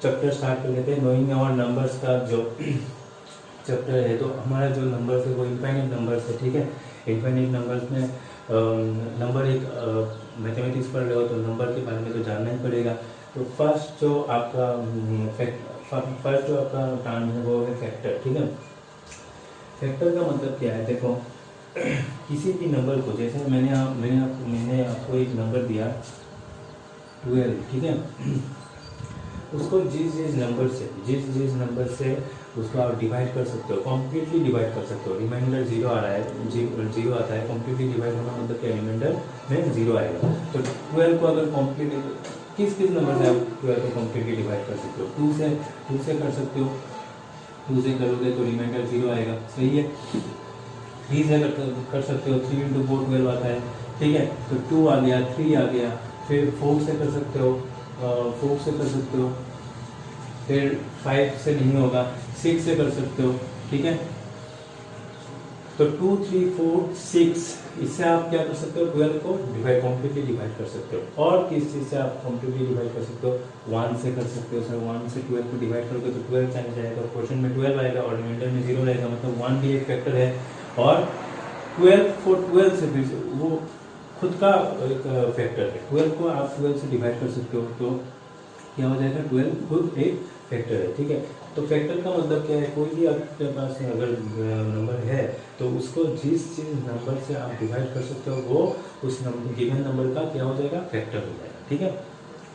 Chapter start कर लेते हैं। नोइंग और नंबर्स का जो चैप्टर है, तो हमारा जो नंबर्स है वो इनफाइनाइट नंबर्स है, ठीक है। इनफाइनाइट नंबर्स में नंबर एक मैथमेटिक्स पढ़ रहे हो तो नंबर के बारे में तो जानना ही पड़ेगा। तो फर्स्ट जो आपका टर्म है वो है फैक्टर, ठीक है। फैक्टर का मतलब क्या है, देखो किसी भी नंबर को, जैसे मैंने आपको एक नंबर दिया 12, ठीक है। उसको जिस नंबर से उसको आप डिवाइड कर सकते हो, कम्प्लीटली डिवाइड कर सकते हो। रिमाइंडर जीरो आ रहा है, जीरो आता है, कम्प्लीटली डिवाइड होना मतलब क्या, रिमाइंडर में जीरो आएगा। तो 12 को अगर कम्प्लीट किस नंबर से आप 12 को कम्प्लीटली डिवाइड कर सकते हो, 2 से कर सकते हो। 2 से करोगे तो रिमाइंडर जीरो आएगा, सही है। 3 से कर सकते हो, 3 इंटू 4 12 आता है, ठीक है। तो 2 आ गया, 3 आ गया। फिर 4 से कर सकते हो, 4 से कर सकते हो। फिर 5 से नहीं होगा, 6 से कर सकते हो, ठीक है। तो 2 3 4 6 इससे आप क्या कर सकते हो, 12 को कम्प्लीटली डिवाइड कर सकते हो। और किस चीज़ से आप कम्प्लीटली डिवाइड कर सकते हो, 1 से कर सकते हो। सर 1 से 12 को डिवाइड करोगे तो 12 टाइम्स जाएगा, क्वेश्चन में 12 आएगा और रिमाइंडर में 0 रहेगा, मतलब 1 भी एक फैक्टर है। और 12 से फिर वो खुद का एक फैक्टर है। 12 को आप 12 से डिवाइड कर सकते हो तो क्या हो जाएगा, 12 खुद एक फैक्टर है, ठीक है। तो फैक्टर का मतलब क्या है, कोई भी आपके पास अगर नंबर है तो उसको जिस नंबर से आप डिवाइड कर सकते हो वो उस गिवन नंबर का क्या हो जाएगा, फैक्टर हो जाएगा, ठीक है।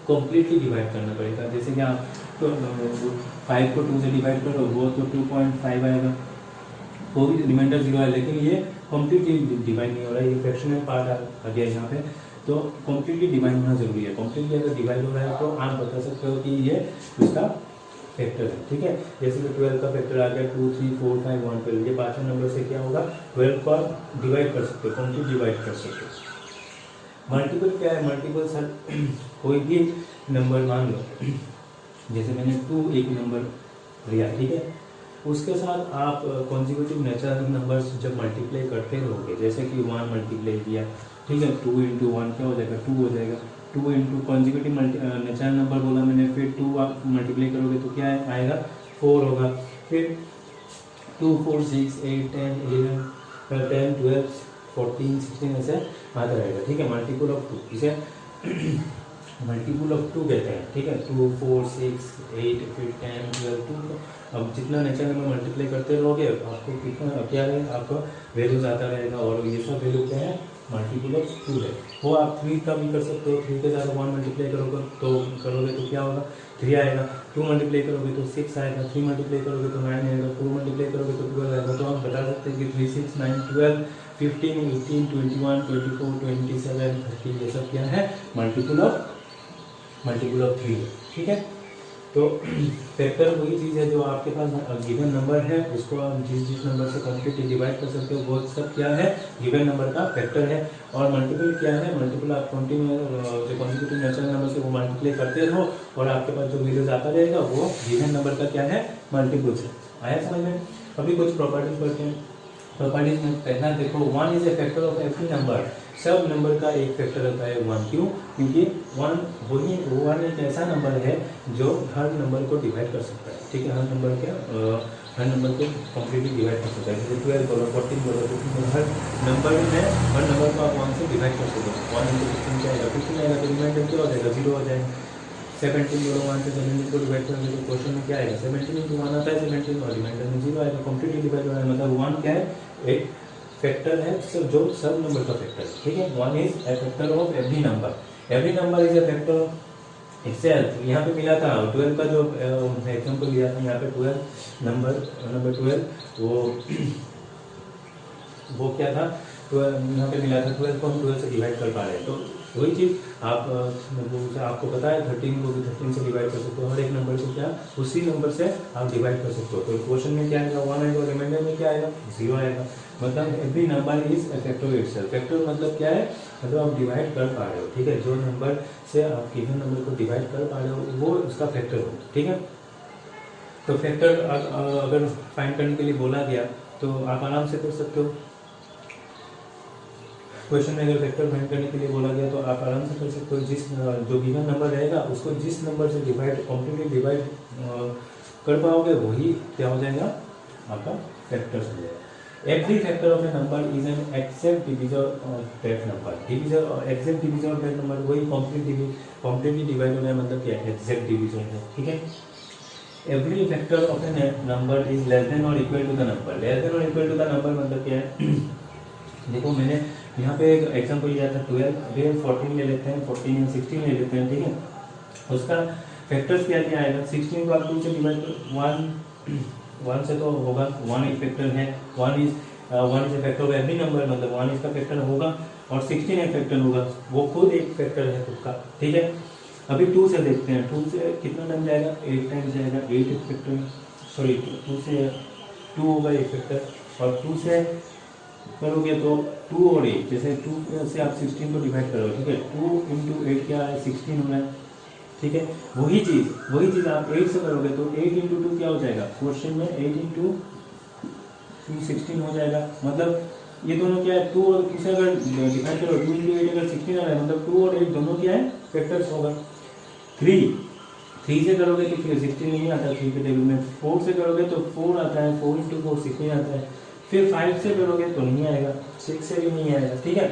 कम्प्लीटली डिवाइड करना पड़ेगा। जैसे कि आप तो 5 को 2 से डिवाइड करो वो तो 2.5 आएगा, वो भी रिमाइंडर जीरो है, लेकिन ये कम्प्लीटली डिवाइड नहीं हो रहा है, ये फ्रैक्शनल पार्ट आ गया यहाँ पे। तो कम्प्लीटली डिवाइड होना जरूरी है। कम्प्लीटली अगर डिवाइड हो रहा है तो आप बता सकते हो कि ये उसका फैक्टर है, ठीक है। जैसे कि 12 का फैक्टर आ गया 2 3 4 5 1 12, ये पांचों नंबर से क्या होगा, 12 को आप डिवाइड कर सकते हो, कम्प्लीट डिवाइड कर सकते हो। मल्टीपल क्या है, मल्टीपल सर कोई भी नंबर मान लो, जैसे मैंने 2 एक नंबर लिया, ठीक है। उसके साथ आप कॉन्जिक्यूटिव नेचुरल नंबर्स जब मल्टीप्लाई करते रहोगे, जैसे कि 1 मल्टीप्लाई किया, ठीक है, 2 इंटू 1 क्या हो जाएगा, 2 हो जाएगा। 2 इंटू कॉन्जिक्यूटिव नेचुरल नंबर बोला मैंने, फिर 2 आप मल्टीप्लाई करोगे तो क्या आएगा, 4 होगा। फिर 2 4 6 8 10 11 10 12 14 16 ऐसे आता रहेगा, ठीक है। मल्टीपल ऑफ 2, इसे मल्टीपल ऑफ 2 कहते हैं, ठीक है। 2 4 6 8 फिर 10 12 2। अब जितना नेचुरल नंबर मल्टीप्लाई करते रहोगे आपको कितना क्या है, आपका वैल्यूज आता रहेगा। और ये सब वैल्यू क्या है, मल्टीपल ऑफ 2 है। वो आप 3 का भी कर सकते हो, 3 के साथ 1 मल्टीप्लाई करोगे तो क्या होगा, 3 आएगा। 2 मल्टीप्लाई करोगे तो 6 आएगा। 3 मल्टीप्लाई करोगे तो 9 आएगा। 4 मल्टीप्लाई करोगे तो 12 आएगा। तो आप बता सकते हैं कि 3 6 9 12 15 18 21 24 27 30 ये सब क्या है, मल्टीपल ऑफ 3 है, ठीक है। तो फैक्टर वही चीज़ है जो आपके पास गिवन नंबर है, उसको आप जिस नंबर से कम्प्लीटली डिवाइड कर सकते हो वो सब क्या है, गिवन नंबर का फैक्टर है। और मल्टीपल क्या है, मल्टीपल आप जो कॉन्जिक्यूटिव नेचुरल नंबर से वो मल्टीप्लाई करते रहो और आपके पास जो वैल्यूज आता रहेगा वो गिवन नंबर का क्या है, मल्टीपल्स है। आया समझ में। अभी कुछ प्रॉपर्टीज पढ़ते हैं। प्रॉपर्टीज में पहला देखो, 1 is a factor of every number. सब नंबर का एक फैक्टर होता है 1, क्यों, क्योंकि 1 एक ऐसा नंबर है जो हर नंबर को डिवाइड कर सकता है, ठीक है। हर नंबर को कम्प्लीटली डिवाइड कर सकता है। जैसे 12 बोलो, 14 बोलो, 15 बोलो, हर नंबर को आप 1 से डिवाइड कर सकते हो। 1 इंटू 15 क्या आएगा, 15 आएगा। तो रिमाइंडर क्या हो जाएगा, 0 हो जाएगा। 17 बोलो, 1 से 17 को डिवाइड करेंगे तो क्वेश्चन में क्या आएगा, 17 इंटू 1 आता है 17 और रिमाइंडर में 0 आएगा। कम्प्लीटली डिवाइड हो रहा है, मतलब 1 क्या है, एक फैक्टर है जो सब नंबर का फैक्टर है, ठीक है। 1 is a factor of every number. Every number is a factor of itself. यहाँ पे मिला था 12 का जो एग्जाम्पल लिया था, यहाँ पे 12 नंबर 12 वो क्या था, 12 यहाँ पे मिला था। 12 को हम 12 से डिवाइड कर पा रहे हैं, तो वही चीज़ आपको पता है 13 को भी 13 से डिवाइड कर सकते हो। हर एक नंबर को क्या उसी नंबर से आप डिवाइड कर सकते हो। तो क्वेश्चन में क्या आएगा, 1 आएगा, रिमाइंडर में क्या आएगा, 0 आएगा। मतलब every number is a factor of itself. Factor मतलब क्या है, मतलब आप डिवाइड कर पा रहे हो, ठीक है। जो नंबर से आप गिवन नंबर को डिवाइड कर पा रहे हो वो उसका फैक्टर हो, ठीक है। तो फैक्टर अगर फाइंड करने के लिए बोला गया तो आप आराम से कर सकते हो। क्वेश्चन में अगर फैक्टर फाइंड करने के लिए बोला गया तो आप आराम से कर सकते हो। जिस जो गिवन नंबर रहेगा उसको जिस नंबर से डिवाइड कम्प्लीटली डिवाइड कर पाओगे वही क्या हो जाएगा आपका फैक्टर्स हो जाएगा। Every factor of a number is an exact divisor of that number. Divisor exact divisor of that number वही कम्प्लीटली डिवाइड हो रहा है, मतलब क्या एक्सेप्ट डिवीजन है, ठीक है। Every factor of a number is less than or equal to the number. Less than or equal to the number मतलब क्या है देखो मैंने यहाँ पे एक एग्जाम्पल लिया था 12, अभी 14 ले लेते हैं, 14 या 16 ले लेते हैं, ठीक है। उसका फैक्टर्स क्या क्या आएगा, 16 को आप 2 से डिवाइड कर 1 से तो होगा, 1 एक फैक्टर है, 1 is a factor of every number, मतलब 1 इसका फैक्टर होगा और 16 एक फैक्टर होगा, वो खुद एक फैक्टर है खुद का, ठीक है। अभी 2 से देखते हैं, 2 से कितना टाइम जाएगा, 8 टाइम जाएगा, 8 एक फैक्टर, सॉरी 2 से 2 होगा एक फैक्टर, और 2 से करोगे तो 2 और 8, जैसे 2 से आप 16 को डिवाइड करोगे, ठीक है, 2 इंटू 8 क्या है 16 होना है, ठीक है। वही चीज़ आप 8 से करोगे तो 8 इंटू 2 क्या हो जाएगा, क्वेश्चन में 8 इंटू 2 16 हो जाएगा, मतलब ये दोनों क्या है 2 और 2 से अगर डिवाइड करो 2 इंटू 8 अगर 16 आ रहा है, मतलब 2 और 8 दोनों क्या है फैक्टर्स होगा। 3 से करोगे तो फिर 16 नहीं आता 3 के टेबल में, 4 से करोगे तो 4 आता है, 4 इंटू 4 16 आता है, फिर 5 से करोगे तो नहीं आएगा, 6 से भी नहीं आएगा, ठीक है।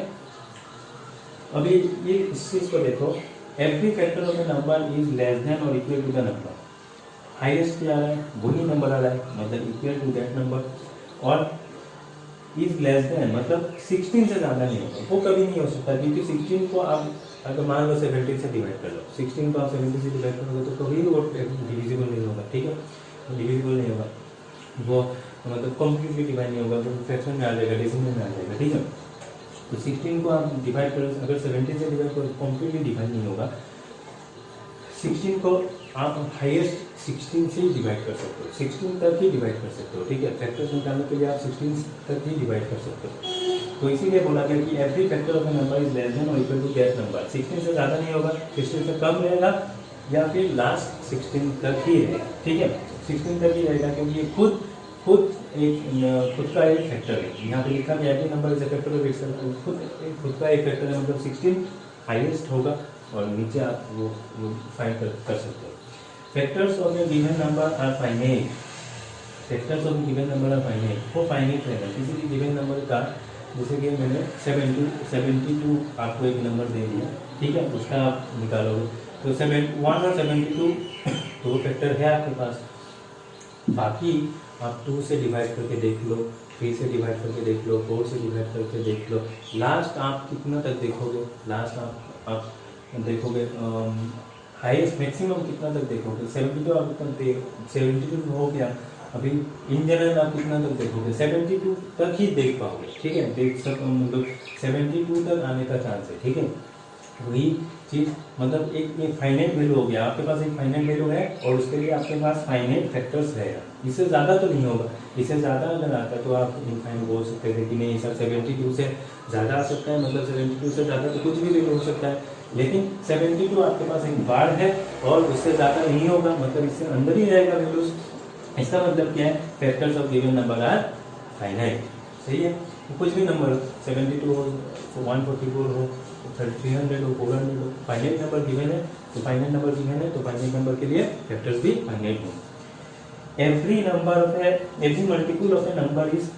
अभी ये इस चीज को देखो, every factor of a number is less than or equal to the number. Highest क्या आ रहा है, वही नंबर आ रहा है, मतलब इक्वल टू दैट नंबर, और इज लेस देन मतलब 16 से ज़्यादा नहीं होगा, वो कभी नहीं हो सकता, क्योंकि 16 को आप अगर मान लो 70 से डिवाइड कर लो, 16 को आप 70 से डिवाइड करोगे तो कभी वो डिविजिबल नहीं होगा, ठीक है, डिविजिबल नहीं होगा, वो मतलब कम्प्लीटली डिवाइड नहीं होगा, वो फ्रैक्शन में आ जाएगा, डेसिमल में आ जाएगा, ठीक है। तो 16 को आप डिवाइड करो, अगर 70 से डिवाइड करो कम्प्लीटली डिवाइड नहीं होगा। 16 को आप हाईएस्ट 16 से ही डिवाइड कर सकते हो, 16 तक ही डिवाइड कर सकते हो, ठीक है। फैक्टर्स निकालने के लिए आप 16 तक ही डिवाइड कर सकते हो। तो इसीलिए बोला गया कि every factor of a number is less than or equal to that number. 16 से ज़्यादा नहीं होगा, 16 से कम रहेगा, या फिर लास्ट 16 तक ही रहेगा, ठीक है, 16 तक ही रहेगा, क्योंकि ये खुद का एक फैक्टर है। यहाँ पे लिखा गया है कि number is a factor of itself, खुद का एक फैक्टर है, मतलब 16 हाईएस्ट होगा, और नीचे आप वो फाइंड कर सकते हो। Factors of a given number are finite. Factors of a given number are finite, वो फाइनाइट रहेगा किसी भी गिवन नंबर का। जैसे कि मैंने 72 आपको एक नंबर दे दिया, ठीक है, उसका आप निकालोगे तो 1 और 72 तो फैक्टर है आपके पास। बाकी आप 2 से डिवाइड करके देख लो, 3 से डिवाइड करके देख लो, 4 से डिवाइड करके देख लो, लास्ट आप कितना तक देखोगे, लास्ट आप देखोगे हाईएस्ट मैक्सिमम कितना तक देखोगे, 72 आप कितना 72 हो गया। अभी इन जनरल आप कितना तक देखोगे, 72 तक ही देख पाओगे, ठीक है, देख सको मतलब 72 तक आने का चांस है, ठीक है। वही चीज़ मतलब एक फाइनाइट वैल्यू हो गया, आपके पास एक फाइनाइट वैल्यू है और उसके लिए आपके पास फाइनाइट फैक्टर्स रहेगा, इससे ज़्यादा तो नहीं होगा। इससे ज़्यादा अगर आता तो आप इनफाइनाइट बोल सकते थे कि नहीं सर 72 से ज़्यादा आ सकता है, मतलब 72 से ज़्यादा तो कुछ भी वैल्यू हो सकता है, लेकिन 72 आपके पास एक बार है और उससे ज़्यादा नहीं होगा, मतलब इससे अंदर ही रहेगा वैल्यूज। इसका मतलब क्या है, factors of given number are finite, सही है। कुछ भी नंबर हो, 72 हो, 144 हो, 300 हो, 400 हो, फाइनाइट नंबर गिवन है तो फाइनाइट नंबर गिवन है तो फाइनाइट नंबर के लिए फैक्टर्स भी फाइनाइट होंगे। Every multiple of a number is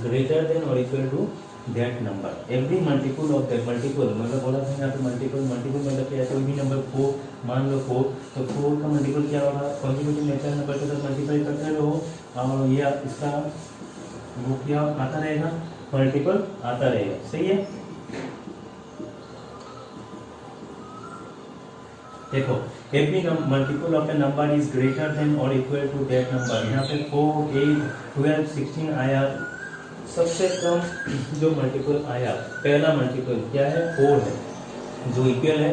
greater than or equal to that number. Every multiple of that, multiple मतलब बोला था यहाँ पे मल्टीपल मतलब क्या है, कोई भी नंबर 4 मान लो 4, तो 4 का मल्टीपल क्या होगा, कॉन्जिक्यूटिव नेचुरल नंबर के साथ मल्टीप्लाई करते रहो और ये इसका वो क्या आता रहेगा, मल्टीपल आता रहेगा, सही है। देखो every multiple of a number is greater than or equal to that number. यहाँ पे 4, 8, 12, 16 आया, सबसे कम जो मल्टीपल आया, पहला मल्टीपल क्या है 4 है जो इक्वल है,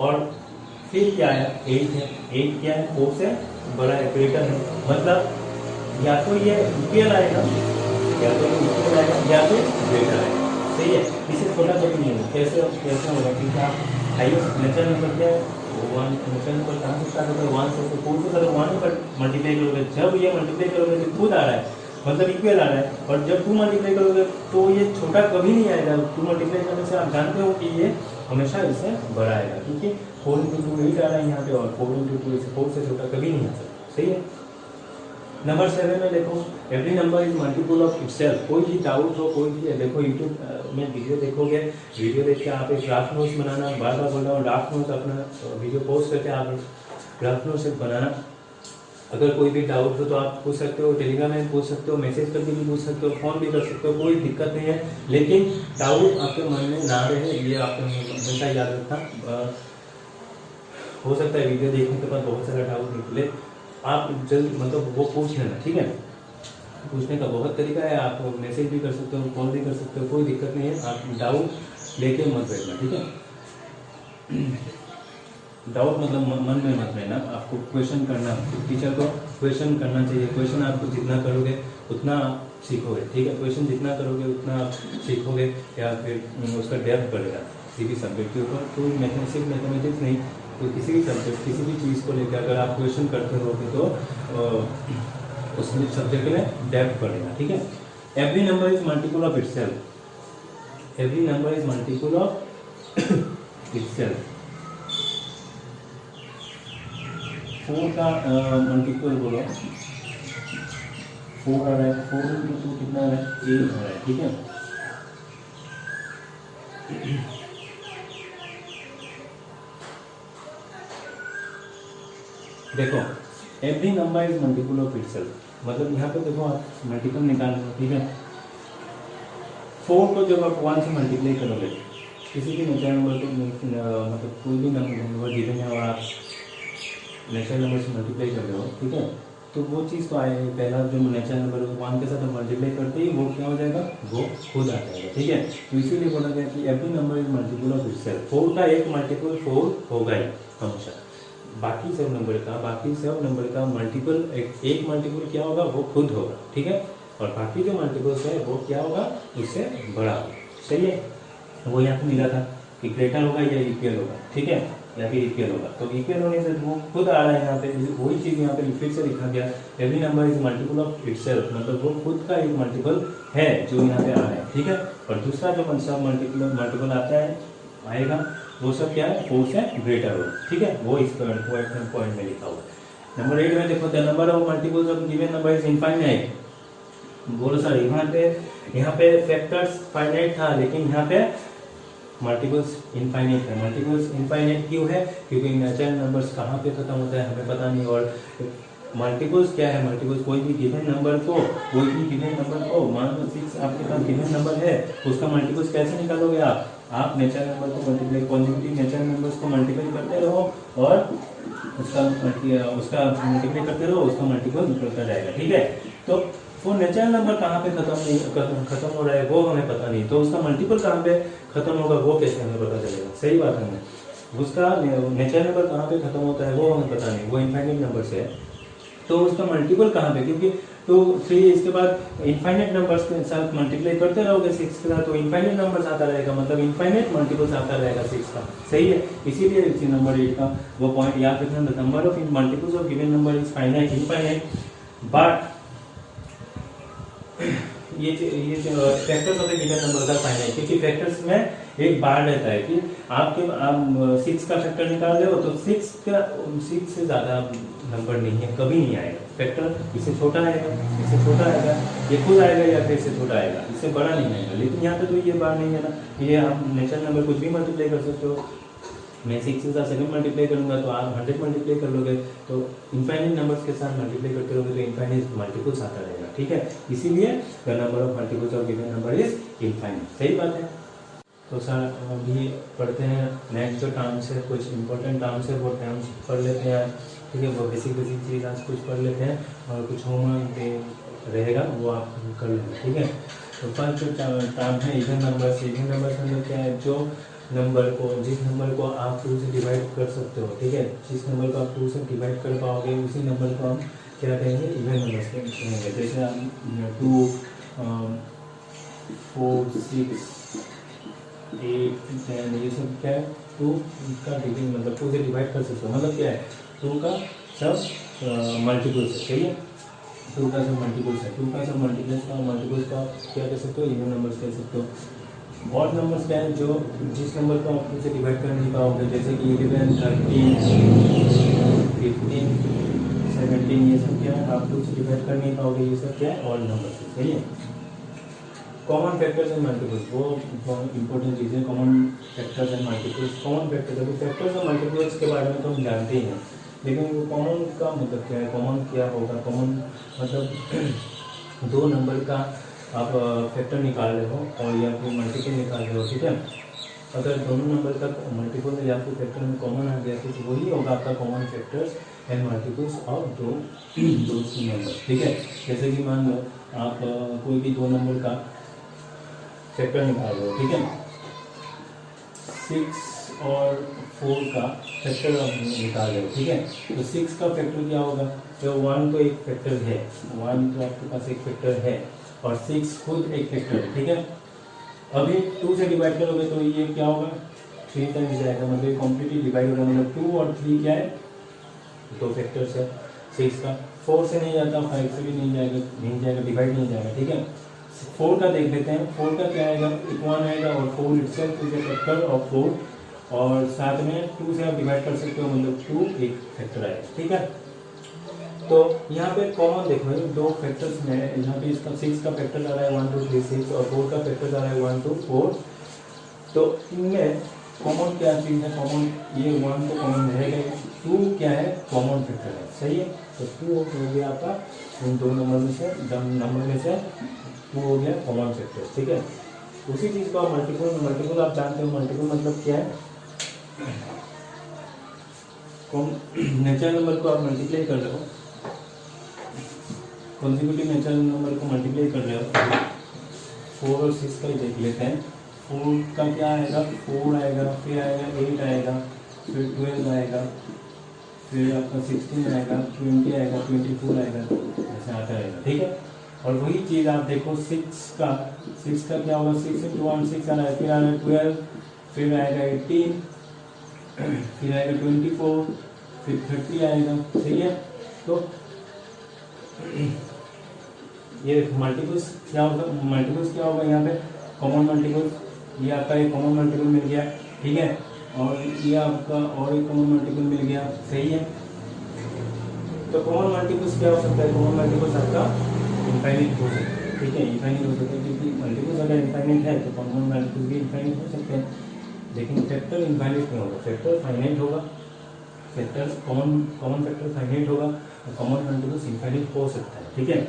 और फिर क्या आया 8 है, 8 क्या है 4 से बड़ा है, ग्रेटर है, मतलब या तो ये इक्वल आएगा या तो इक्वल आएगा या तो ग्रेटर आएगा, सही है। इसे छोटा तो नहीं है, कैसे होगा, क्योंकि आप हाईएस्ट नेचुरल नंबर क्या है 1, नेचुरल नंबर कहाँ से स्टार्ट होता है 1 से, तो 4 से अगर 1 पर मल्टीप्लाई करोगे, जब ये मल्टीप्लाई करोगे तो खुद आ रहा है, मतलब इक्वल आ रहा है। और जब 2 मल्टीप्लाई करोगे तो ये छोटा कभी नहीं आएगा। 2 मल्टीप्लाई करने से आप जानते हो कि ये हमेशा इससे बड़ा आएगा, क्योंकि 4 × 2 8 आ रहा है यहाँ पे, और 4 × 2 इसे 4 से छोटा कभी नहीं आ सकता। सही है। नंबर 7 में देखो, every number is multiple of itself. कोई भी डाउट हो, कोई भी देखो यूट्यूब में वीडियो देखोगे, वीडियो देख के आप एक ड्राफ्ट नोट्स बनाना, बार बार बोल रहा हूँ ड्राफ्ट नोट्स अपना वीडियो पोस्ट करके आप ड्राफ्ट नोट्स बनाना। अगर कोई भी डाउट हो तो आप पूछ सकते हो, टेलीग्राम में पूछ सकते हो, मैसेज करके भी पूछ सकते हो, फोन भी कर सकते हो, कोई दिक्कत नहीं है। लेकिन डाउट आपके मन में ना रहे, ये आपको हमेशा याद रखना। हो सकता है वीडियो देखने के बाद बहुत सारा डाउट निकले, आप जल्द मतलब वो पूछ लेना, ठीक है। पूछने का बहुत तरीका है, आप मैसेज भी कर सकते हो, कॉल भी कर सकते हो, कोई दिक्कत नहीं है। आप डाउट लेके मत बैठना, ठीक है। डाउट मतलब मन में मत रहना, आपको क्वेश्चन करना, टीचर को क्वेश्चन करना चाहिए। क्वेश्चन आप जितना करोगे उतना सीखोगे, ठीक है। क्वेश्चन जितना करोगे उतना आप सीखोगे, या फिर उसका डेप्थ बढ़ेगा किसी भी सब्जेक्ट के ऊपर। तो मैथमेटिक्स नहीं, तो किसी भी सब्जेक्ट, किसी भी चीज़ को लेकर अगर आप क्वेश्चन करते रहोगे तो उस सब्जेक्ट में डेप्थ बढ़ेगा, ठीक है। Every number is multiple of itself. Every number is multiple of itself. 4 का मल्टीपल बोलो, 4 आ रहा है, 4 × 2 कितना आ रहा है, 8 आ रहा है, ठीक है। देखो every number is multiple of itself, मतलब यहाँ पे देखो आप मल्टीपल निकाल लो, ठीक है। 4 को जब आप 1 से मल्टीप्लाई करोगे, किसी भी नेचुरल नंबर को मतलब कोई भी नंबर गिवन है और आप नेचुरल नंबर से मल्टीप्लाई कर रहे हो, ठीक है, तो वो चीज़ तो आएगी। पहला जो नेचुरल नंबर 1 के साथ मल्टीप्लाई करते ही वो क्या हो जाएगा, वो खुद आ जाएगा, ठीक है। तो इसीलिए बोला गया कि every number is multiple of itself. 4 का एक मल्टीपल 4 होगा ही हमेशा। बाकी सब नंबर का मल्टीपल एक मल्टीपल क्या होगा, वो खुद होगा, ठीक है। और बाकी जो मल्टीपल्स है वो क्या होगा, उससे बड़ा होगा, सही है। वो यहाँ पे मिला था कि ग्रेटर होगा या इक्वल होगा, ठीक है, या फिर इक्वल होगा। तो इक्वल होने से वो खुद आ रहा है यहाँ पे, वही चीज़ यहाँ पे फिर से लिखा गया, every number is multiple of itself, मतलब वो खुद का एक मल्टीपल है जो यहाँ पे आ रहा है, ठीक है। और दूसरा जो सब मल्टीपल आता है आएगा, वो सब क्या है, 4 से ग्रेटर होगा, ठीक है। वो इस पॉइंट में लिखा हुआ है। नंबर 8 में देखो, the number of multiples of given number is infinite. बोलो सर यहाँ पे फैक्टर्स फाइनाइट था, लेकिन यहाँ पे मल्टीपल्स इनफाइनाइट है। मल्टीपल्स इनफाइनाइट क्यों है, क्योंकि नेचुरल नंबर्स कहाँ पे खत्म होता है हमें पता नहीं। और मल्टीपल्स क्या है, मल्टीपल्स कोई भी गिवन नंबर को मान लो 6 आपके पास गिवन नंबर है, उसका मल्टीपल्स कैसे निकालोगे आप नेचुरल नंबर को मल्टीप्लाई, कॉन्जिक्यूटिव नेचुरल नंबर्स को मल्टीप्लाई करते रहो और उसका मल्टीप्लाई करते रहो, उसका मल्टीपल निकलता जाएगा, ठीक है। तो वो नेचुरल नंबर कहाँ पे खत्म हो रहा है वो हमें पता नहीं, तो उसका मल्टीपल कहाँ पे खत्म होगा वो कैसे हमें पता चलेगा, सही बात है। उसका नेचुरल नंबर कहाँ पे खत्म होता है वो हमें पता नहीं, वो इनफाइनाइट नंबर से है, तो उसका मल्टीपल कहाँ पे, क्योंकि तो 3 इसके बाद इनफाइनाइट नंबर्स के साथ मल्टीप्लाई करते रहोगे 6 के साथ, तो इनफाइनाइट नंबर्स आता रहेगा, मतलब इनफाइनाइट मल्टीपल्स आता रहेगा 6 का, सही है। इसीलिए इसी नंबर 8 का वो पॉइंट याद रखना, the number of multiples of given number is finite infinite, but ये फैक्टर्स ऑफ गिवन नंबर का फाइनाइट, क्योंकि फैक्टर्स में एक बार रहता है कि आप 6 का फैक्टर निकाल रहे हो तो 6 से ज़्यादा नंबर नहीं है, कभी नहीं आएगा फैक्टर, इससे छोटा आएगा, ये खुद आएगा या फिर इससे छोटा आएगा, इससे बड़ा नहीं आएगा। लेकिन यहाँ पे तो ये बार नहीं है ना, ये आप नेचुरल नंबर कुछ भी मल्टीप्लाई कर सकते हो। मैं 6 से 7 मल्टीप्लाई करूँगा तो आप 100 मल्टीप्लाई कर लोगे, तो इनफाइनाइट नंबर्स के साथ मल्टीप्लाई करते रहोगे तो इनफाइनाइट मल्टीपल्स आता रहेगा, ठीक है। इसीलिए the number of multiples of given number is infinite, सही बात है। तो सर अभी पढ़ते हैं नेक्स्ट जो टर्म्स है, कुछ इंपॉर्टेंट टर्म्स है वो टर्म्स पढ़ लेते हैं, ठीक है। वो बेसिक चीज़ आज कुछ पढ़ लेते हैं और कुछ होमवर्क रहेगा वो आप कर लेंगे, ठीक है। तो फर्स्ट जो टर्म है इवन नंबर्स। इवन नंबर्स मतलब क्या है, जो जिस नंबर को आप 2 से डिवाइड कर सकते हो, ठीक है, जिस नंबर को आप 2 से डिवाइड कर पाओगे उसी नंबर को हम क्या कहेंगे, इवन नंबर्स कहेंगे। जैसे आप 2, 4, 6, 8, 10 ये सब क्या है, 2 का डिवीजन मतलब 2 से डिवाइड कर सकते हो, मतलब क्या है 2 का सब मल्टीपल्स है, सही है। टू का सब मल्टीपल्स है, टू का सब मल्टीपल्स का क्या कह सकते हो, इवन नंबर्स कह सकते हो। ऑड नंबर्स क्या है, जो जिस नंबर को आप 2 से डिवाइड कर नहीं पाओगे, जैसे कि 11, 13, 15, 17, ये सब क्या है आप 2 से डिवाइड कर नहीं पाओगे, ये सब क्या है ऑड नंबर्स है, सही है। कॉमन फैक्टर्स एंड मल्टीपल्स, वो बहुत इंपॉर्टेंट चीज़ है, common factors and multiples. Common factors, अभी फैक्टर्स और मल्टीपल्स के बारे में तो हम जानते ही हैं, लेकिन वो कॉमन का मतलब क्या है, कॉमन क्या होगा, कॉमन मतलब 2 नंबर का आप फैक्टर निकाल रहे हो और या फिर मल्टीपल निकाल रहे हो, ठीक है। अगर दोनों नंबर का मल्टीपल या फिर फैक्टर में कॉमन आ गया तो वही होगा आपका common factors and multiples of दो नंबर, ठीक है। जैसे कि मान लो आप कोई भी 2 नंबर का फैक्टर निकाल रहे हो, ठीक है। 6 और 4 का फैक्टर आप निकाल रहे हो, ठीक है। तो 6 का फैक्टर क्या होगा, तो 1 तो एक फैक्टर है, 1 तो आपके पास एक फैक्टर है और 6 खुद एक फैक्टर है, ठीक है। अभी 2 से डिवाइड करोगे तो ये क्या होगा, 3 टाइम्स जाएगा, मतलब कम्प्लीटली डिवाइड होगा, मतलब 2 और 3 क्या है, 2 फैक्टर्स है 6 का। 4 से नहीं जाता, 5 से भी नहीं जाएगा, डिवाइड नहीं जाएगा, ठीक है। 4 का देख लेते हैं, 4 का क्या आएगा, 1 आएगा और 4 itself is a factor of 4, और साथ में 2 से आप डिवाइड कर सकते हो, मतलब 2 एक फैक्टर आएगा, ठीक है। तो यहाँ पे कॉमन देखो, ये 2 फैक्टर्स में यहाँ पे इसका 6 का फैक्टर आ रहा है 1 2 3 6 और 4 का फैक्टर आ रहा है 1 2 4। तो इनमें कॉमन क्या चीज़ है, कॉमन ये 1 तो कॉमन रहेगा, 2 क्या है कॉमन फैक्टर है, सही है। तो 2 हो गया आपका इन 2 नंबर में से 2 हो गया कॉमन फैक्टर, ठीक है। उसी चीज़ को आप मल्टीपल आप जानते हो, मल्टीपल मतलब क्या है, नेचुरल नंबर को आप मल्टीप्लाई कर रहे हो, कॉन्जिक्यूटिव नेचुरल नंबर को मल्टीप्लाई कर रहे हो। 4 और 6 का ही देख लेते हैं। 4 का क्या आएगा, 4 आएगा, फिर आएगा 8 आएगा, फिर 12 आएगा, फिर आपका 16 आएगा, 20 आएगा, 24 आएगा, ऐसे आता रहेगा, ठीक है। और वही चीज़ आप देखो 6 का क्या होगा, 6 into 1 6 आ रहा है, फिर आ रहा है 12, फिर आएगा 18, फिर आएगा 24, फिर 30 आएगा, सही है। तो ये मल्टीपल्स क्या होगा यहाँ पे, कॉमन मल्टीपल्स, ये आपका एक कॉमन मल्टीपल मिल गया, ठीक है, और ये आपका और एक कॉमन मल्टीपल मिल गया, सही है। तो कॉमन मल्टीपल्स क्या हो सकता है, कॉमन मल्टीपल्स आपका इनफाइनाइट हो सकता है, ठीक है, इनफाइनाइट हो सकता है, क्योंकि मल्टीपल्स अगर इनफाइनाइट है तो कॉमन मल्टीपल्स भी इनफाइनाइट हो सकते हैं, लेकिन फैक्टर इनफाइनाइट नहीं होगा, फैक्टर फाइनाइट होगा, फैक्टर कॉमन फैक्टर फाइनाइट होगा और कॉमन मल्टीपल्स इनफाइनाइट हो सकता है, ठीक है।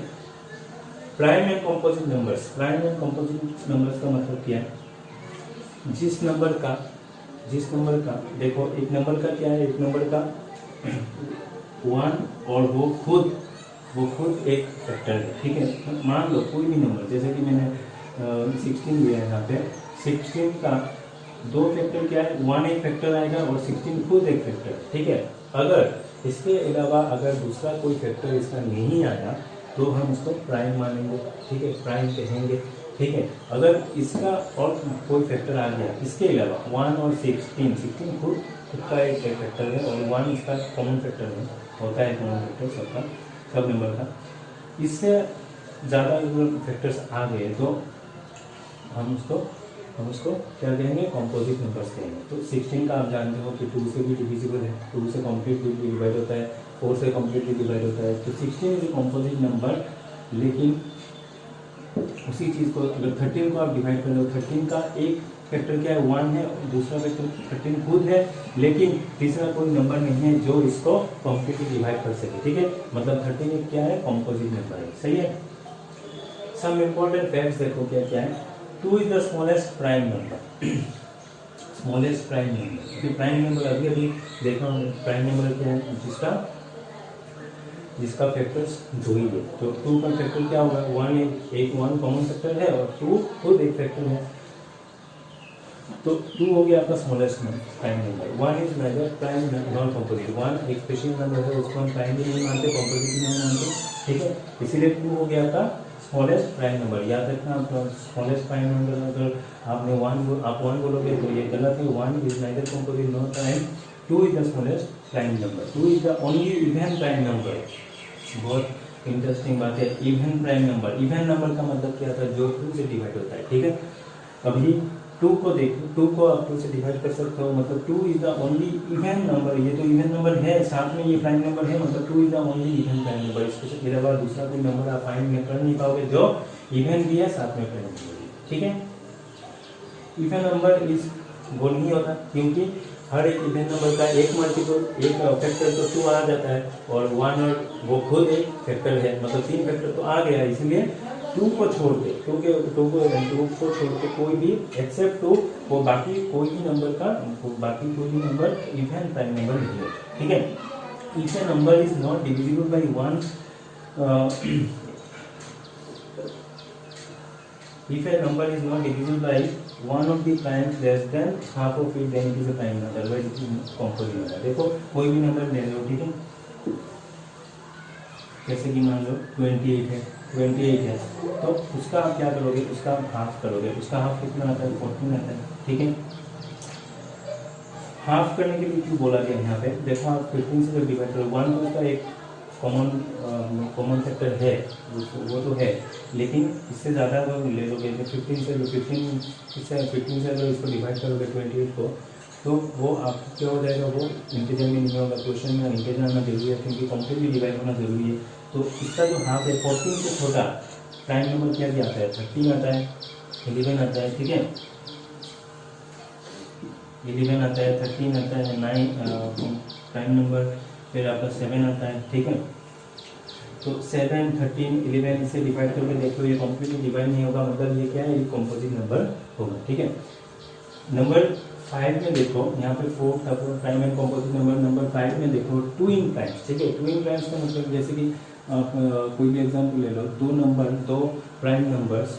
Prime and composite numbers, prime and composite numbers का मतलब क्या है, जिस नंबर का देखो, एक नंबर का क्या है, एक नंबर का 1 और वो खुद एक फैक्टर है, ठीक है। मान लो कोई भी नंबर, जैसे कि मैंने 16 दिया है यहाँ पे, 16 का 2 फैक्टर क्या है, 1 एक फैक्टर आएगा और 16 खुद एक फैक्टर, ठीक है। अगर इसके अलावा अगर दूसरा कोई फैक्टर इसका नहीं आया तो हम इसको प्राइम मानेंगे, ठीक है, प्राइम कहेंगे, ठीक है। अगर इसका और कोई फैक्टर आ गया इसके अलावा 1 और 16 खुद का एक फैक्टर है और 1 इसका कॉमन फैक्टर है, होता है कॉमन फैक्टर सबका, सब नंबर का, इससे ज़्यादा फैक्टर्स आ गए तो हम उसको क्या कहेंगे, कॉम्पोजिट नंबर्स कहेंगे। तो 16 का आप जानते हो कि 2 से भी डिविजिबल है, 2 से कम्प्लीटली डिवाइड होता है, 4 से कम्प्लीटली डिवाइड होता है, तो 16 इज ए कॉम्पोजिट नंबर। लेकिन उसी चीज़ को अगर 13 को आप डिवाइड कर लो, 13 का एक फैक्टर क्या है, 1 है, दूसरा फैक्टर 13 खुद है, लेकिन तीसरा कोई नंबर नहीं है जो इसको कम्प्लीटली डिवाइड कर सके, ठीक है। मतलब 13 एक क्या है, कॉम्पोजिट नंबर है, सही है। सम इम्पोर्टेंट फैक्ट्स देखो क्या क्या है। 2 is the smallest prime number, smallest prime number, prime number अभी देखा, प्राइम नंबर क्या है, जिसका फैक्टर्स 2 ही है। तो 2 का फैक्टर क्या होगा, 1 कॉमन फैक्टर है और 2 खुद एक फैक्टर है, तो 2 हो गया आपका smallest prime number. 1 is neither prime non composite, 1 एक स्पेशल नंबर है, उसको हम प्राइम भी नहीं मानते, कॉम्पोजिट भी नहीं मानते, ठीक है। इसीलिए 2 हो गया आपका स्मॉलेस्ट प्राइम नंबर। याद रखना, आप स्मॉलेस्ट प्राइम नंबर अगर आपने 1 बोलोगे तो ये गलत है, 1 is neither composite not prime, 2 is the smallest prime number, 2 is the only even prime number. बहुत इंटरेस्टिंग बात है, even prime number. Even number का मतलब क्या होता है, जो 2 से डिवाइड होता है, ठीक है। अभी 2 को देखो, 2 को आप 2 से डिवाइड कर सकते हो, मतलब 2 is the only even number. ये तो इवन नंबर है, साथ में ये प्राइम नंबर है, मतलब 2 is the only even prime number. इसके अलावा दूसरा कोई नंबर आप फाइंड कर नहीं पाओगे जो इवन भी है साथ में प्राइम नंबर भी, ठीक है। इवन नंबर इज गोल नहीं होता, क्योंकि हर एक इवन नंबर का एक मल्टीपल, एक फैक्टर तो 2 आ जाता है, और 1 और वो खुद एक फैक्टर है, मतलब 3 फैक्टर तो आ गया। इसलिए 2 को छोड़ के, 2 को छोड़ के कोई भी एक्सेप्ट 2, वो बाकी कोई भी नंबर का, बाकी कोई भी नंबर इवन प्राइम नंबर नहीं है, ठीक है। If A number is not divisible by 1, if a number is not divisible by one of the primes less than half of it, then it is a prime number, otherwise it is composite number। देखो कोई भी number ले लो, ठीक है, जैसे कि मान लो 28 है, 28 है, तो उसका आप क्या करोगे, उसका आप हाफ करोगे। उसका हाफ कितना आता है, 14 आता है, ठीक है। हाफ करने के लिए क्यों बोला गया यहाँ पे, देखो आप 15 से जब डिवाइड करो, 1 तो उसका एक कॉमन फैक्टर है, वो तो है, लेकिन इससे ज़्यादा अगर ले लोगे तो 15 से अगर इसको डिवाइड करोगे 28 को, तो वो आपको क्या हो जाएगा, वो इंटीजर में नहीं होगा। क्वेश्चन में इंटीजर आना जरूरी है, क्योंकि कम्प्लीटली डिवाइड होना जरूरी है। तो इसका जो हाफ है, 14 से छोटा प्राइम नंबर क्या आता है, 13 आता है, 11 आता है, ठीक है, 11 आता है, 13 आता है, 9 प्राइम नंबर, फिर आपका 7 आता है, ठीक है। तो 7, 13, 11 इसे डिवाइड करके देखो, ये कम्प्लीटली डिवाइड नहीं होगा, मतलब ये क्या है, ये कॉम्पोजिट नंबर होगा, ठीक है। नंबर 5 में देखो, यहाँ पे 4 था, prime and composite number. Number 5 में देखो टू इन प्राइम्स, ठीक है। टू इन प्राइम्स का मतलब जैसे कि आप कोई भी एग्जाम्पल ले लो, दो प्राइम नंबर्स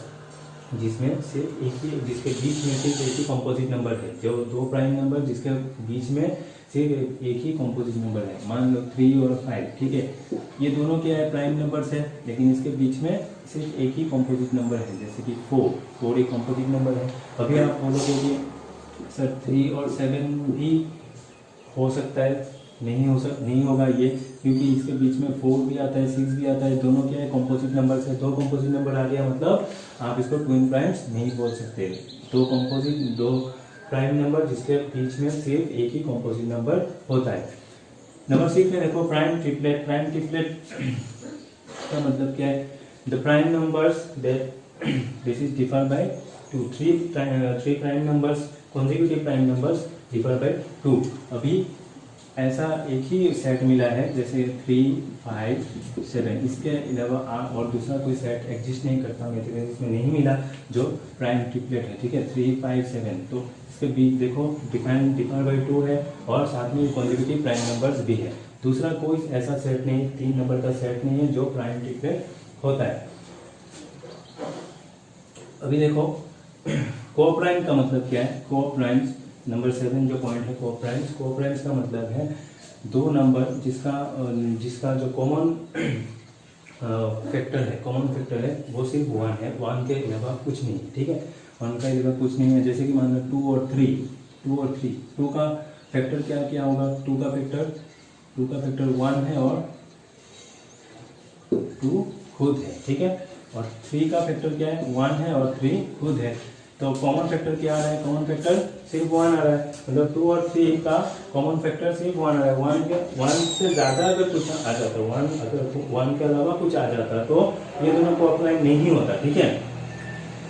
जिसमें सिर्फ एक ही, जिसके बीच में सिर्फ एक ही कॉम्पोजिट नंबर है, जो 2 प्राइम नंबर जिसके बीच में सिर्फ एक ही कॉम्पोजिट नंबर है, मान लो 3 और 5, ठीक है। ये दोनों क्या है, प्राइम नंबर्स है, लेकिन इसके बीच में सिर्फ एक ही कॉम्पोजिट नंबर है, जैसे कि 4 एक कॉम्पोजिट नंबर है। अभी आप बोलोगे कि सर 3 और 7 भी हो सकता है, नहीं होगा ये, क्योंकि इसके बीच में 4 भी आता है, 6 भी आता है, दोनों क्या है, कॉम्पोजिट नंबर से। 2 कॉम्पोजिट नंबर आ गया, मतलब आप इसको ट्विन प्राइम्स नहीं बोल सकते। 2 प्राइम नंबर जिसके बीच में सिर्फ एक ही कॉम्पोजिट नंबर होता है। नंबर 6 में देखो प्राइम ट्रिपलेट। प्राइम ट्रिपलेट का मतलब क्या है, the prime numbers that this is differ by 2, 3 prime numbers, consecutive prime numbers differ by 2। अभी ऐसा एक ही सेट मिला है, जैसे 3, 5, 7, इसके अलावा और दूसरा कोई सेट एग्जिस्ट नहीं करता, मैथमेटिक्स में नहीं मिला जो प्राइम ट्रिपलेट है, ठीक है। 3, 5, 7, तो इसके बीच देखो डिफाइंड बाई 2 है, और साथ में कॉन्जिक्यूटिव प्राइम नंबर्स भी है। दूसरा कोई ऐसा सेट नहीं, 3 नंबर का सेट नहीं है जो प्राइम ट्रिपलेट होता है। अभी देखो कोप्राइम का मतलब क्या है, कोप्राइम्स नंबर 7 जो पॉइंट है, कोप्राइम्स का मतलब है 2 नंबर जिसका जो कॉमन फैक्टर है वो सिर्फ 1 है, 1 के अलावा कुछ नहीं है, ठीक है। 1 के अलावा कुछ नहीं है, जैसे कि मान लो 2 और 3, 2 का फैक्टर क्या होगा, 2 का फैक्टर 1 है और 2 खुद है, ठीक है। और 3 का फैक्टर क्या है, 1 है और 3 खुद है। तो कॉमन फैक्टर क्या आ रहा है, कॉमन फैक्टर सिर्फ 1 आ रहा है, मतलब 2 और 3 का कॉमन फैक्टर सिर्फ 1 आ रहा है। 1 से ज़्यादा अगर कुछ आ जाता, 1 के अलावा कुछ आ जाता तो ये दोनों कोऑपलाइन नहीं होता, ठीक है।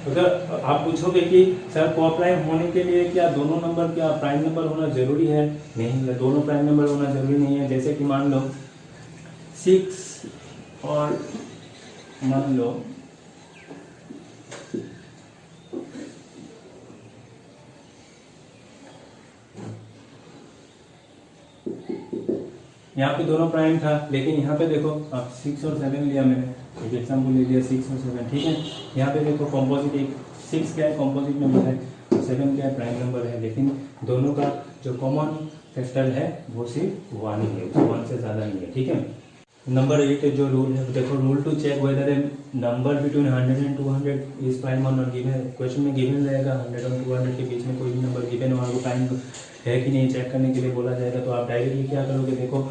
अगर आप पूछोगे कि सर कोऑपलाइन होने के लिए क्या दोनों नंबर क्या प्राइम नंबर होना जरूरी है, नहीं, दोनों प्राइम नंबर होना जरूरी नहीं है। जैसे कि मान लो 6 और मान लो यहाँ पे दोनों प्राइम था, लेकिन यहाँ पे देखो अब 6 और 7 लिया मैंने, एक एग्जाम्पल ले लिया 6 और 7, ठीक है। यहाँ पे देखो कॉम्पोजिट, एक 6 क्या है कॉम्पोजिट नंबर है, 7 क्या है प्राइम नंबर है, लेकिन दोनों का जो कॉमन फैक्टर है वो सिर्फ 1 ही है, 1 से ज़्यादा नहीं है, ठीक है। नंबर 8 जो रूल है, देखो rule to check whether a number between 100 and 200 is prime और नॉट गिवन। क्वेश्चन में गिवन रहेगा 100 और 200 के बीच में कोई भी नंबर गिवन और वो प्राइम है कि नहीं चेक करने के लिए बोला जाएगा। तो आप डायरेक्टली क्या करोगे, देखो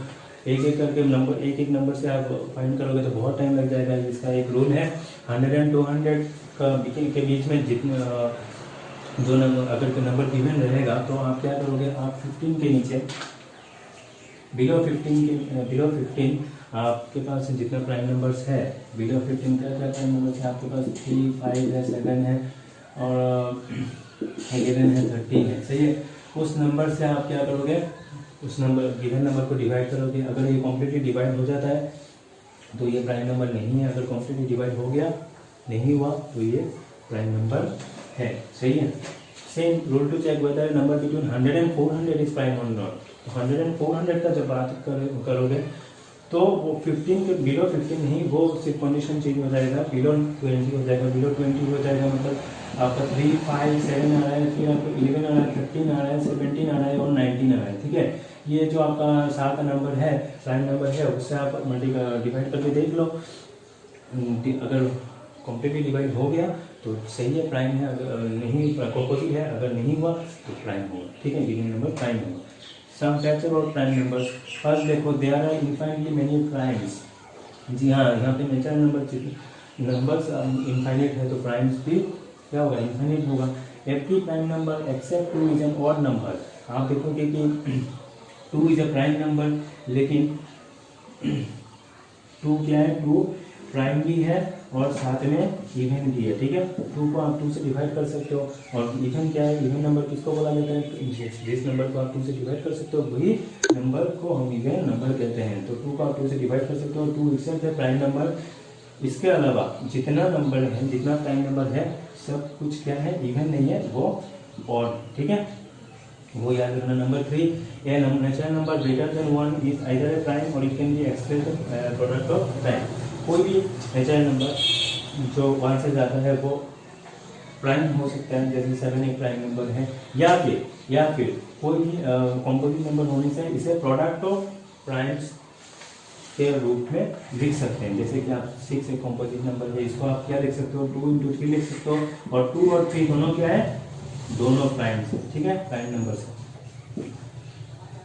एक एक करके नंबर, एक एक नंबर से आप फाइंड करोगे तो बहुत टाइम लग जाएगा। इसका एक रूल है 100 एंड 200 के बीच में जितने जो नंबर, अगर कोई नंबर गिवन रहेगा तो आप क्या करोगे, आप 15 के नीचे बिलो 15 आपके पास जितना प्राइम नंबर्स है, बिलो 15 क्या क्या प्राइम नंबर्स है आपके पास, 3, 5 है, 7 है और 11 है, 13 है, सही है। उस नंबर से आप क्या करोगे, उस नंबर गिवन नंबर को डिवाइड करोगे। अगर ये कम्प्लीटली डिवाइड हो जाता है तो ये प्राइम नंबर नहीं है, अगर कम्प्लीटली डिवाइड हो गया, नहीं हुआ, तो ये प्राइम नंबर है, सही है। Same rule to check whether number between 100 and 400 is prime और नॉट। 100 एंड 400 का जब बात करोगे तो वो 15 के बिलो 15 नहीं, वो सिर्फ कंडीशन चेंज हो जाएगा, बिलो 20 हो जाएगा, बिलो 20 हो जाएगा, मतलब आपका 3, 5, 7 आ रहा है, फिर आपको 11 आ रहा है, 13 आ रहा है, 17 आ रहा है और 19 आ रहा है, ठीक है। ये जो आपका 7 का नंबर है, प्राइम नंबर है, उससे आप डिवाइड करके देख लो, अगर कम्प्लीटली डिवाइड हो गया तो सही है, प्राइम है, अगर नहीं कॉम्पोजिट है, अगर नहीं हुआ तो प्राइम होगा, ठीक है, गिवन नंबर प्राइम होगा। Some facts about prime numbers. First देखो, there are infinitely many primes. जी हाँ, यहाँ पे नेचुरल नंबर्स इनफाइनाइट है तो प्राइम्स भी क्या होगा, इनफाइनाइट होगा। Every prime number except 2 is an odd number. आप देखोगे कि 2 इज अ प्राइम नंबर, लेकिन 2 क्या है, 2 प्राइम भी है और साथ में इवन भी है, ठीक है। 2 को आप 2 से डिवाइड कर सकते हो, और इवन क्या है, इवन नंबर किसको बोला जाता है, जिस नंबर को आप 2 से डिवाइड कर सकते हो वही नंबर को हम इवन नंबर कहते हैं। तो 2 को आप 2 से डिवाइड कर सकते हो, 2 इटसेल्फ है प्राइम नंबर। इसके अलावा जितना नंबर है, जितना प्राइम नंबर है, सब कुछ क्या है, इवन नहीं है, वो ऑड, ठीक है, वो याद रखना। Number 3, a natural number greater than 1 is either a prime or it can be expressed product of prime. कोई भी नेचुरल नंबर जो 1 से ज़्यादा है वो प्राइम हो सकता है, जैसे 7 एक प्राइम नंबर है, या फिर कोई भी कॉम्पोजिट नंबर होने से इसे प्रोडक्ट ऑफ प्राइम्स के रूप में लिख सकते हैं। जैसे कि आप 6 एक कॉम्पोजिट नंबर है, इसको आप क्या लिख सकते हो, 2 × 3 लिख सकते हो, और 2 और 3 दोनों क्या है, दोनों प्राइम से, ठीक है, प्राइम नंबर से,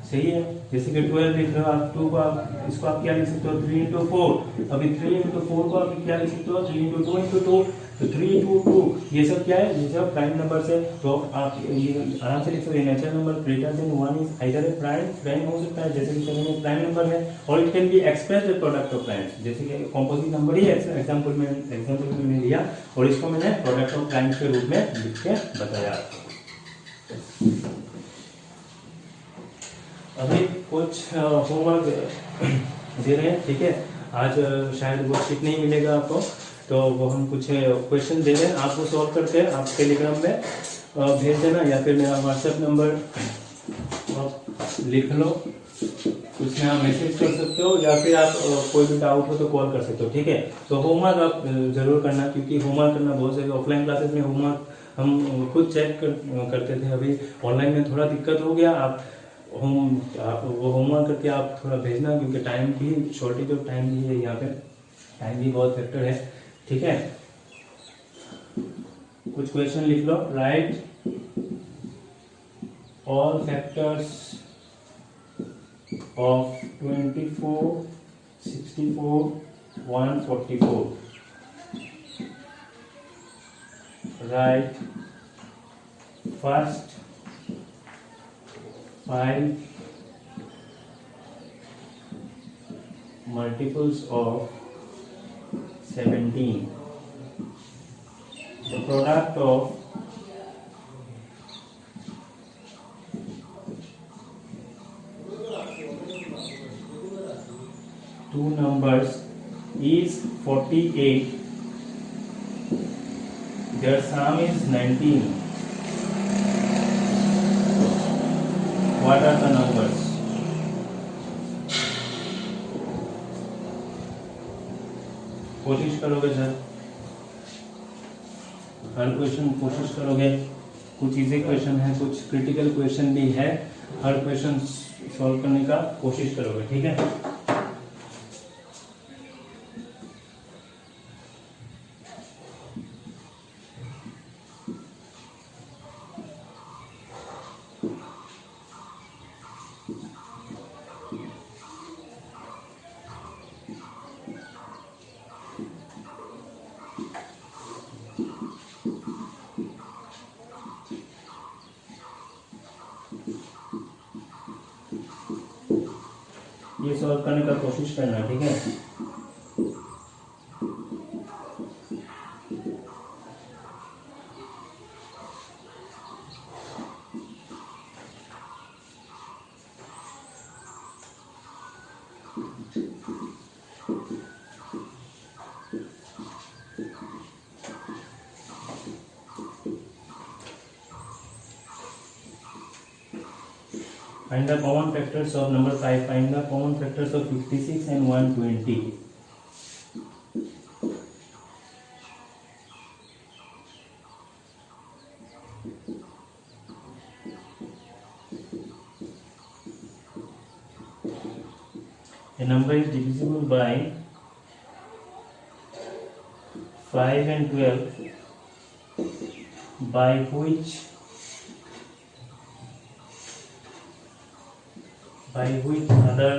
सही है। जैसे कि 12 लिख रहे हो आप, 2 को आप इसको आप क्या लिख सकते हो, 3 × 4। अभी 3 × 4 को आप क्या लिख सकते हो, 3 × 2 × 2, तो 3 × 2, ये सब क्या है, ये सब प्राइम नंबर से। तो आप ये आराम से लिख सकते हो, natural number greater than 1 is either a prime हो सकता है, जैसे कि 7 एक प्राइम नंबर है, और it can be expressed A product of primes, जैसे कि कॉम्पोजिट नंबर ही एग्जांपल में मैंने लिया और इसको मैंने प्रोडक्ट ऑफ प्राइम्स के रूप में लिख के बताया आपको। अभी कुछ होमवर्क दे रहे हैं, ठीक है, आज शायद वो शीट नहीं मिलेगा आपको, तो वो हम कुछ क्वेश्चन दे रहे हैं, आप वो सॉल्व करके आप टेलीग्राम में भेज देना, या फिर मेरा व्हाट्सएप नंबर आप लिख लो, उसमें आप मैसेज कर सकते हो, या फिर आप कोई भी डाउट हो तो कॉल कर सकते हो, ठीक है। तो होमवर्क आप जरूर करना, क्योंकि होमवर्क करना बहुत जरूरी। ऑफलाइन क्लासेस में होमवर्क हम खुद चेक करते थे, अभी ऑनलाइन में थोड़ा दिक्कत हो गया। आप वो होमवर्क करके आप थोड़ा भेजना, क्योंकि टाइम भी, शॉर्टेज ऑफ टाइम भी है, यहाँ पे टाइम भी बहुत फैक्टर है, ठीक है। कुछ क्वेश्चन लिख लो। Write all factors of 24, 64, 144। Write first 5 multiples of 17. The product of two numbers is 48. Their sum is 19. What are the numbers? कोशिश करोगे सर, हर क्वेश्चन कोशिश करोगे। कुछ इजी क्वेश्चन है, कुछ क्रिटिकल क्वेश्चन भी है, हर क्वेश्चन सॉल्व करने का कोशिश करोगे, ठीक है। ये सॉल्व करने का कोशिश करना, ठीक है। Find the common factors of number 5. Find the common factors of 56 and 120. A number is divisible by 5 and 12 by which other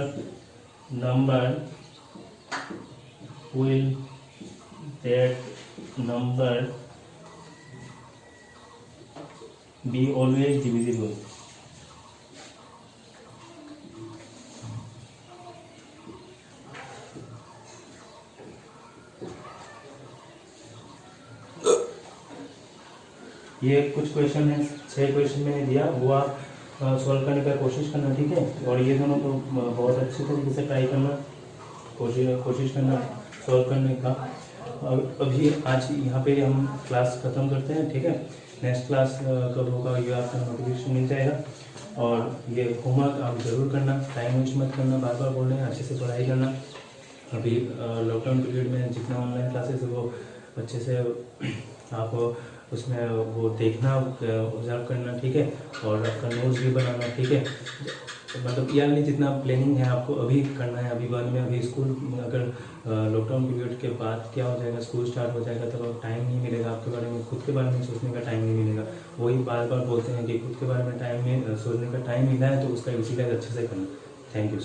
number will that number be always divisible. ये कुछ क्वेश्चन है, 6 क्वेश्चन मैंने दिया, वो आप सॉल्व करने का कोशिश करना, ठीक है। और ये दोनों तो बहुत अच्छे तरीके से ट्राई करना, कोशिश करना सॉल्व करने का। अभी आज यहाँ पे हम क्लास ख़त्म करते हैं, ठीक है। नेक्स्ट क्लास कब होगा ये आपका नोटिफिकेशन मिल जाएगा। और ये होमवर्क आप ज़रूर करना, टाइम वेस्ट मत करना, बार बार बोल रहे हैं, अच्छे से पढ़ाई करना। अभी लॉकडाउन पीरियड में जितना ऑनलाइन क्लासेस है वो अच्छे से आप उसमें वो देखना, ऑब्जर्व करना, ठीक है। और आपका नोट्स भी बनाना, ठीक है। मतलब यार नहीं, जितना प्लानिंग है आपको अभी करना है, अभी बाद में, अभी स्कूल अगर लॉकडाउन पीरियड के बाद क्या हो जाएगा, स्कूल स्टार्ट हो जाएगा, तब तो टाइम नहीं मिलेगा आपके बारे में, खुद के बारे में सोचने का टाइम नहीं मिलेगा। वही बार बार बोलते हैं कि खुद के बारे में सोचने का टाइम मिला है तो उसका यूटिलाइज अच्छे से करना। Thank you.